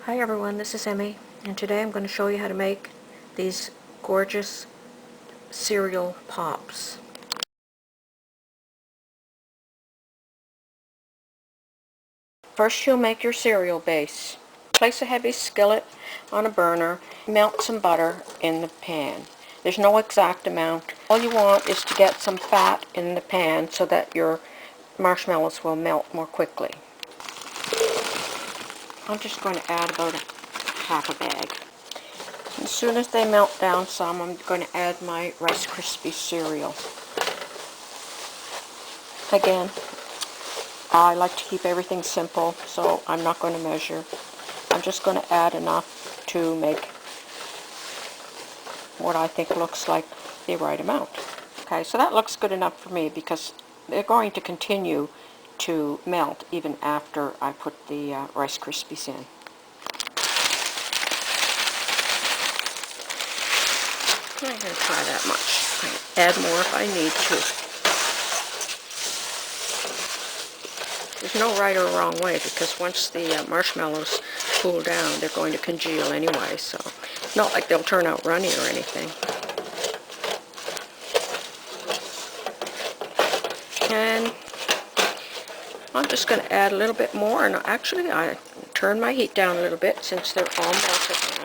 Hi everyone, this is Emmy, and today I'm going to show you how to make these gorgeous cereal pops. First you'll make your cereal base. Place a heavy skillet on a burner, melt some butter in the pan. There's no exact amount. All you want is to get some fat in the pan so that your marshmallows will melt more quickly. I'm just going to add about half a bag. As soon as they melt down some, I'm going to add my Rice Krispies cereal. Again, I like to keep everything simple, so I'm not going to measure. I'm just going to add enough to make what I think looks like the right amount. Okay, so that looks good enough for me because they're going to continue to melt even after I put the Rice Krispies in. I'm going to try that much. I'll add more if I need to. There's no right or wrong way because once the marshmallows cool down, they're going to congeal anyway, so it's not like they'll turn out runny or anything. And I'm just going to add a little bit more, and actually I turn my heat down a little bit since they're all melted now.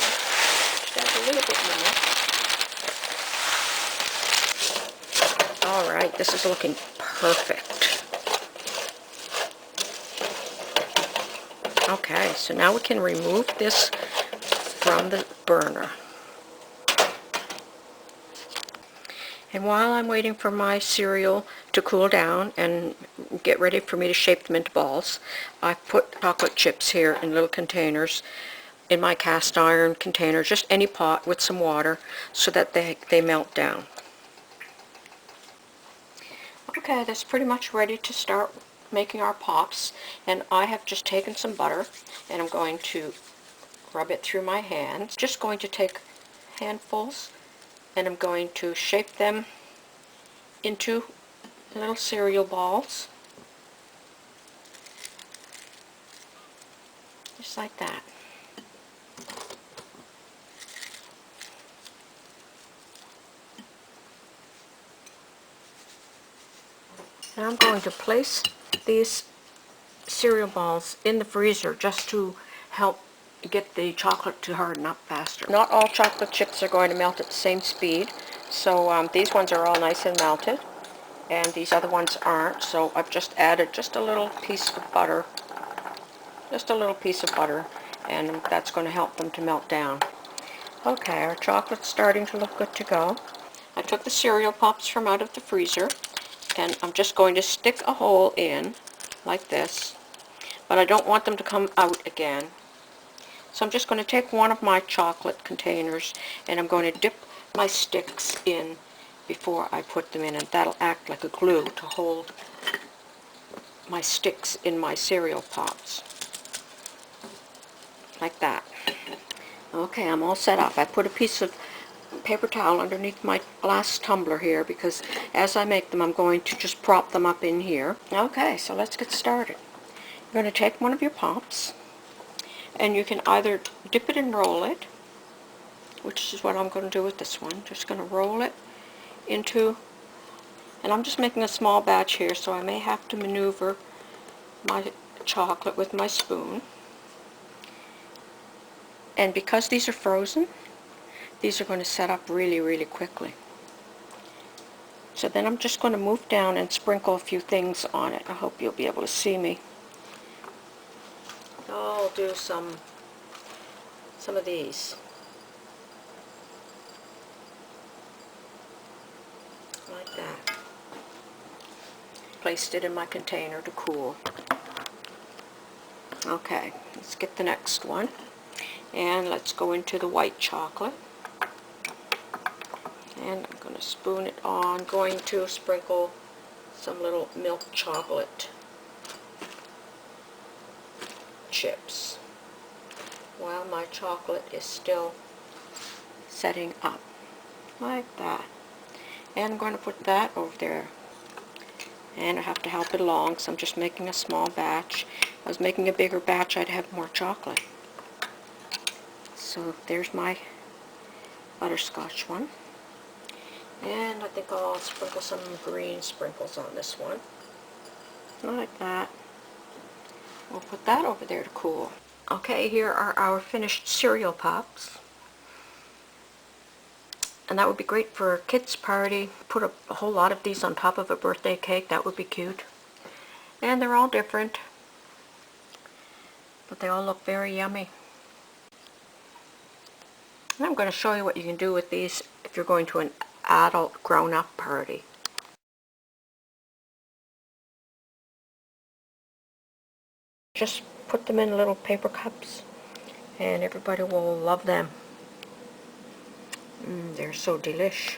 Just add a little bit more. Alright, this is looking perfect. Okay, so now we can remove this from the burner. And while I'm waiting for my cereal to cool down and get ready for me to shape them into balls, I put chocolate chips here in little containers in my cast iron container, just any pot with some water so that they melt down. Okay, that's pretty much ready to start making our pops, and I have just taken some butter and I'm going to rub it through my hands. Just going to take handfuls and I'm going to shape them into little cereal balls, just like that. And I'm going to place these cereal balls in the freezer just to help get the chocolate to harden up faster. Not all chocolate chips are going to melt at the same speed, so these ones are all nice and melted, and these other ones aren't, so I've just added just a little piece of butter, and that's going to help them to melt down. Okay, our chocolate's starting to look good to go. I took the cereal pops from out of the freezer, and I'm just going to stick a hole in like this, but I don't want them to come out again. So I'm just going to take one of my chocolate containers and I'm going to dip my sticks in before I put them in, and that'll act like a glue to hold my sticks in my cereal pops. Like that. Okay, I'm all set up. I put a piece of paper towel underneath my glass tumbler here because as I make them I'm going to just prop them up in here. Okay, so let's get started. You're going to take one of your pops and you can either dip it and roll it, which is what I'm going to do with this one. Just going to roll it into, and I'm just making a small batch here so I may have to maneuver my chocolate with my spoon. And because these are frozen, these are going to set up really, really quickly. So then I'm just going to move down and sprinkle a few things on it. I hope you'll be able to see me. I'll do some of these. Like that. Placed it in my container to cool. Okay, let's get the next one. And let's go into the white chocolate. And I'm going to spoon it on. Going to sprinkle some little milk chocolate chips while my chocolate is still setting up. Like that. And I'm going to put that over there. And I have to help it along, so I'm just making a small batch. If I was making a bigger batch, I'd have more chocolate. So there's my butterscotch one. And I think I'll sprinkle some green sprinkles on this one. Like that. We'll put that over there to cool. Okay, here are our finished cereal pops. And that would be great for a kid's party. Put a whole lot of these on top of a birthday cake. That would be cute. And they're all different, but they all look very yummy. And I'm going to show you what you can do with these if you're going to an adult grown-up party. Just put them in little paper cups and everybody will love them. They're so delish.